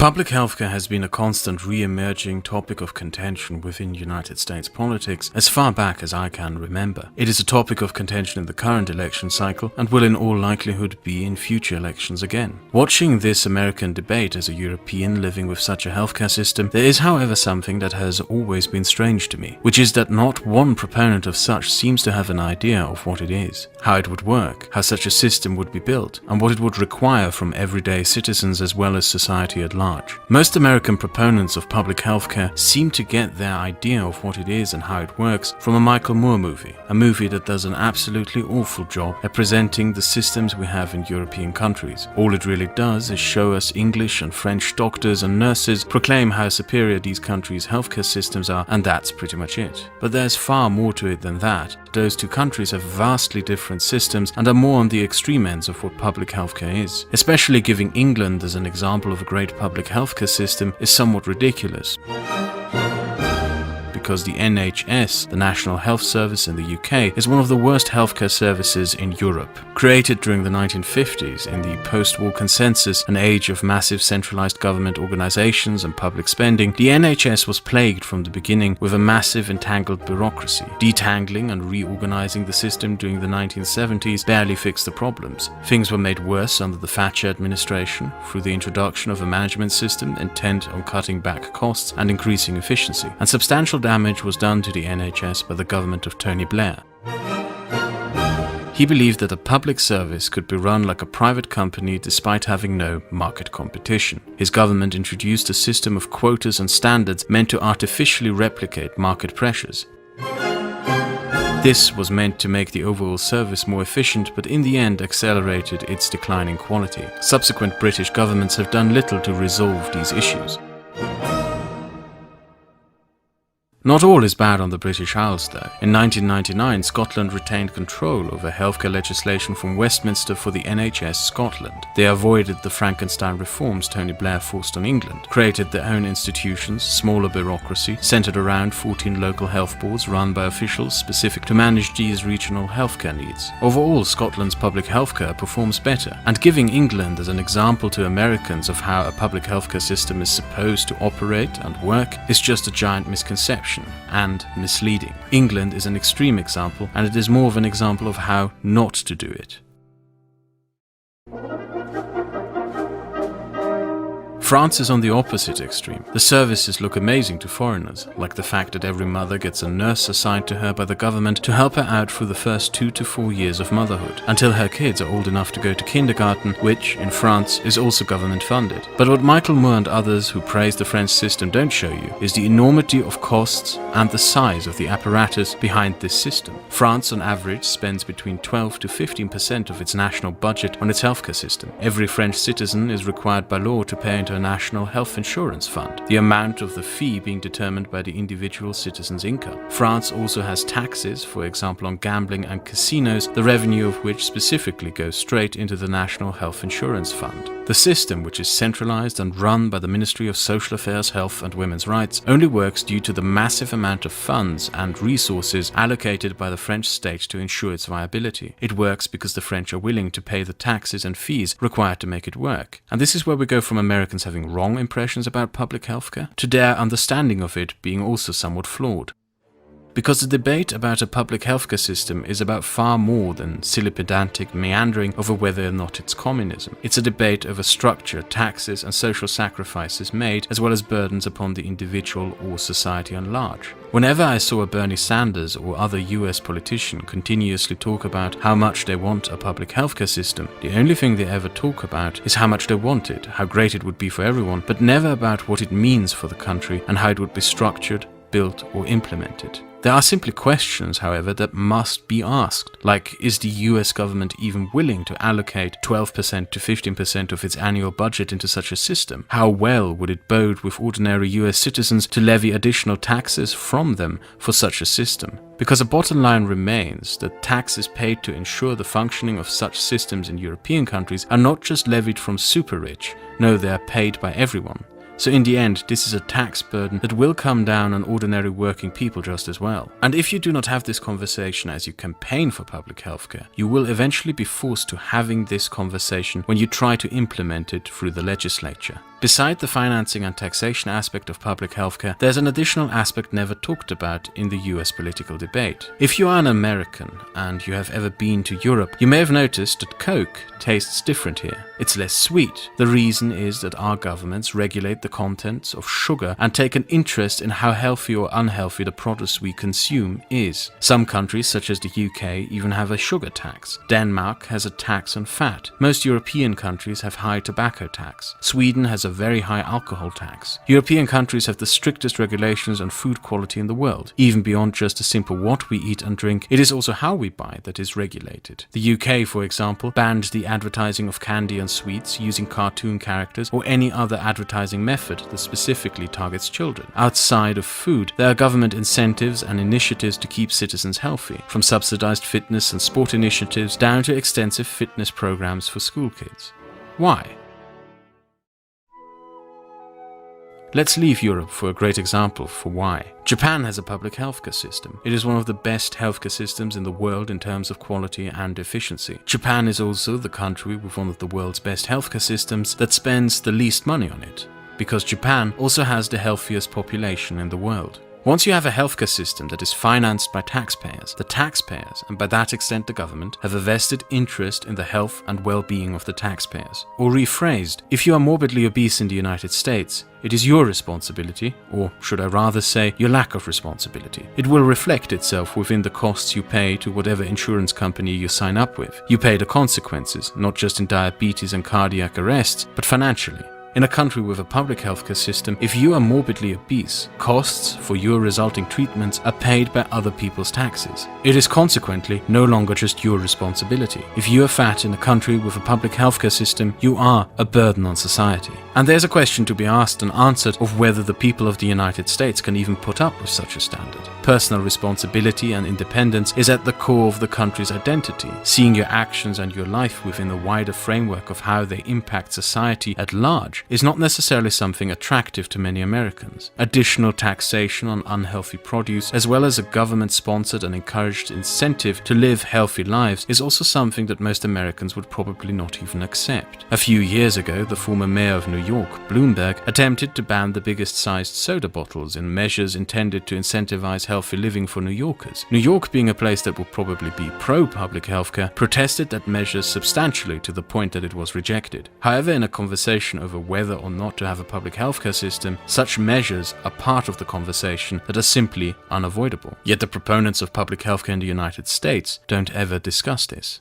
Public healthcare has been a constant re-emerging topic of contention within United States politics as far back as I can remember. It is a topic of contention in the current election cycle and will in all likelihood be in future elections again. Watching this American debate as a European living with such a healthcare system, there is however something that has always been strange to me, which is that not one proponent of such seems to have an idea of what it is, how it would work, how such a system would be built, and what it would require from everyday citizens as well as society at large. Most American proponents of public healthcare seem to get their idea of what it is and how it works from a Michael Moore movie, a movie that does an absolutely awful job at presenting the systems we have in European countries. All it really does is show us English and French doctors and nurses proclaim how superior these countries' healthcare systems are, and that's pretty much it. But there's far more to it than that. Those two countries have vastly different systems and are more on the extreme ends of what public healthcare is. Especially giving England as an example of a great public healthcare system is somewhat ridiculous, because the NHS, the National Health Service in the UK, is one of the worst healthcare services in Europe. Created during the 1950s in the post-war consensus, an age of massive centralized government organizations and public spending, the NHS was plagued from the beginning with a massive entangled bureaucracy. Detangling and reorganizing the system during the 1970s barely fixed the problems. Things were made worse under the Thatcher administration through the introduction of a management system intent on cutting back costs and increasing efficiency, and substantial damage was done to the NHS by the government of Tony Blair. He believed that a public service could be run like a private company despite having no market competition. His government introduced a system of quotas and standards meant to artificially replicate market pressures. This was meant to make the overall service more efficient, but in the end accelerated its declining quality. Subsequent British governments have done little to resolve these issues. Not all is bad on the British Isles though. In 1999, Scotland retained control over healthcare legislation from Westminster for the NHS Scotland. They avoided the Frankenstein reforms Tony Blair forced on England, created their own institutions, smaller bureaucracy, centred around 14 local health boards run by officials specific to manage these regional healthcare needs. Overall, Scotland's public healthcare performs better, and giving England as an example to Americans of how a public healthcare system is supposed to operate and work is just a giant misconception and misleading. England is an extreme example, and it is more of an example of how not to do it. France is on the opposite extreme. The services look amazing to foreigners, like the fact that every mother gets a nurse assigned to her by the government to help her out through the first 2 to 4 years of motherhood, until her kids are old enough to go to kindergarten, which, in France, is also government funded. But what Michael Moore and others who praise the French system don't show you is the enormity of costs and the size of the apparatus behind this system. France, on average, spends between 12 to 15% of its national budget on its healthcare system. Every French citizen is required by law to pay into a national health insurance fund, the amount of the fee being determined by the individual citizen's income. France also has taxes, for example on gambling and casinos, the revenue of which specifically goes straight into the National Health Insurance Fund. The system, which is centralized and run by the Ministry of Social Affairs, Health and Women's Rights, only works due to the massive amount of funds and resources allocated by the French state to ensure its viability. It works because the French are willing to pay the taxes and fees required to make it work. And this is where we go from Americans having wrong impressions about public healthcare to their understanding of it being also somewhat flawed. Because the debate about a public healthcare system is about far more than silly pedantic meandering over whether or not it's communism. It's a debate over structure, taxes and social sacrifices made, as well as burdens upon the individual or society at large. Whenever I saw a Bernie Sanders or other US politician continuously talk about how much they want a public healthcare system, the only thing they ever talk about is how much they want it, how great it would be for everyone, but never about what it means for the country and how it would be structured, built or implemented. There are simply questions, however, that must be asked, like is the US government even willing to allocate 12% to 15% of its annual budget into such a system? How well would it bode with ordinary US citizens to levy additional taxes from them for such a system? Because the bottom line remains that taxes paid to ensure the functioning of such systems in European countries are not just levied from super rich, no, they are paid by everyone. So in the end, this is a tax burden that will come down on ordinary working people just as well. And if you do not have this conversation as you campaign for public healthcare, you will eventually be forced to having this conversation when you try to implement it through the legislature. Beside the financing and taxation aspect of public healthcare, there's an additional aspect never talked about in the US political debate. If you are an American and you have ever been to Europe, you may have noticed that Coke tastes different here. It's less sweet. The reason is that our governments regulate the contents of sugar and take an interest in how healthy or unhealthy the produce we consume is. Some countries, such as the UK, even have a sugar tax. Denmark has a tax on fat. Most European countries have high tobacco tax. Sweden has a very high alcohol tax. European countries have the strictest regulations on food quality in the world. Even beyond just a simple what we eat and drink, it is also how we buy that is regulated. The UK, for example, banned the advertising of candy and sweets using cartoon characters or any other advertising method that specifically targets children. Outside of food, there are government incentives and initiatives to keep citizens healthy, from subsidized fitness and sport initiatives down to extensive fitness programs for school kids. Why? Let's leave Europe for a great example for why. Japan has a public healthcare system. It is one of the best healthcare systems in the world in terms of quality and efficiency. Japan is also the country with one of the world's best healthcare systems that spends the least money on it, because Japan also has the healthiest population in the world. Once you have a healthcare system that is financed by taxpayers, the taxpayers, and by that extent the government, have a vested interest in the health and well-being of the taxpayers. Or rephrased, if you are morbidly obese in the United States, it is your responsibility, or should I rather say, your lack of responsibility. It will reflect itself within the costs you pay to whatever insurance company you sign up with. You pay the consequences, not just in diabetes and cardiac arrests, but financially. In a country with a public healthcare system, if you are morbidly obese, costs for your resulting treatments are paid by other people's taxes. It is consequently no longer just your responsibility. If you are fat in a country with a public healthcare system, you are a burden on society. And there's a question to be asked and answered of whether the people of the United States can even put up with such a standard. Personal responsibility and independence is at the core of the country's identity. Seeing your actions and your life within a wider framework of how they impact society at large is not necessarily something attractive to many Americans. Additional taxation on unhealthy produce, as well as a government-sponsored and encouraged incentive to live healthy lives, is also something that most Americans would probably not even accept. A few years ago, the former mayor of New York, Bloomberg, attempted to ban the biggest-sized soda bottles in measures intended to incentivize healthy living for New Yorkers. New York, being a place that would probably be pro-public healthcare, protested that measure substantially to the point that it was rejected. However, in a conversation over whether or not to have a public healthcare system, such measures are part of the conversation that are simply unavoidable. Yet the proponents of public healthcare in the United States don't ever discuss this.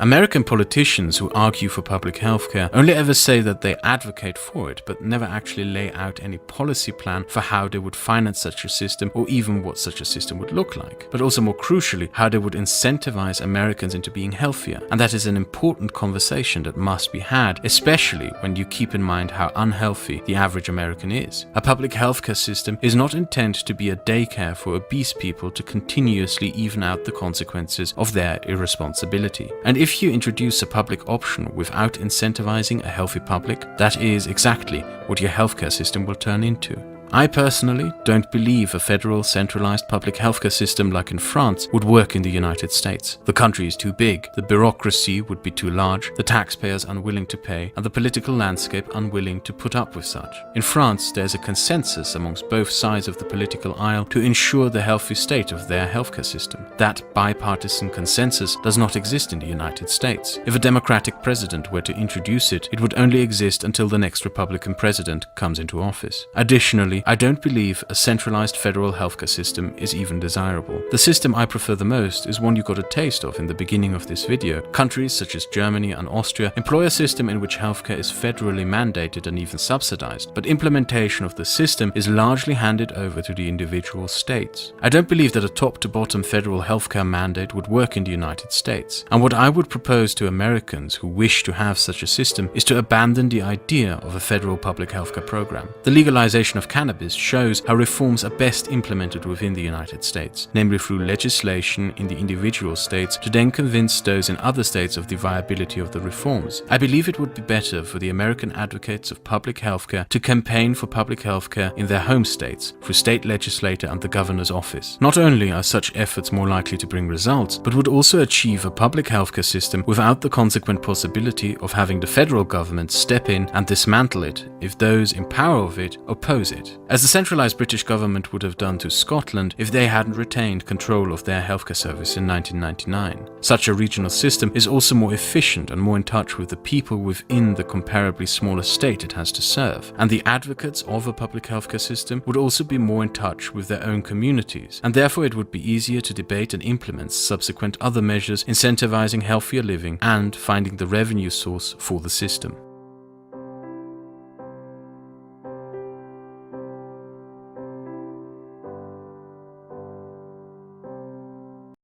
American politicians who argue for public healthcare only ever say that they advocate for it, but never actually lay out any policy plan for how they would finance such a system or even what such a system would look like. But also more crucially, how they would incentivize Americans into being healthier. And that is an important conversation that must be had, especially when you keep in mind how unhealthy the average American is. A public healthcare system is not intended to be a daycare for obese people to continuously even out the consequences of their irresponsibility. And if you introduce a public option without incentivizing a healthy public, that is exactly what your healthcare system will turn into. I personally don't believe a federal centralized public healthcare system like in France would work in the United States. The country is too big, the bureaucracy would be too large, the taxpayers unwilling to pay, and the political landscape unwilling to put up with such. In France, there's a consensus amongst both sides of the political aisle to ensure the healthy state of their healthcare system. That bipartisan consensus does not exist in the United States. If a Democratic president were to introduce it, it would only exist until the next Republican president comes into office. Additionally, I don't believe a centralized federal healthcare system is even desirable. The system I prefer the most is one you got a taste of in the beginning of this video. Countries such as Germany and Austria employ a system in which healthcare is federally mandated and even subsidized, but implementation of the system is largely handed over to the individual states. I don't believe that a top-to-bottom federal healthcare mandate would work in the United States, and what I would propose to Americans who wish to have such a system is to abandon the idea of a federal public healthcare program. The legalization of cannabis cannabis shows how reforms are best implemented within the United States, namely through legislation in the individual states to then convince those in other states of the viability of the reforms. I believe it would be better for the American advocates of public healthcare to campaign for public healthcare in their home states through state legislature and the governor's office. Not only are such efforts more likely to bring results, but would also achieve a public healthcare system without the consequent possibility of having the federal government step in and dismantle it if those in power of it oppose it, as the centralized British government would have done to Scotland if they hadn't retained control of their healthcare service in 1999. Such a regional system is also more efficient and more in touch with the people within the comparably smaller state it has to serve, and the advocates of a public healthcare system would also be more in touch with their own communities, and therefore it would be easier to debate and implement subsequent other measures incentivizing healthier living and finding the revenue source for the system.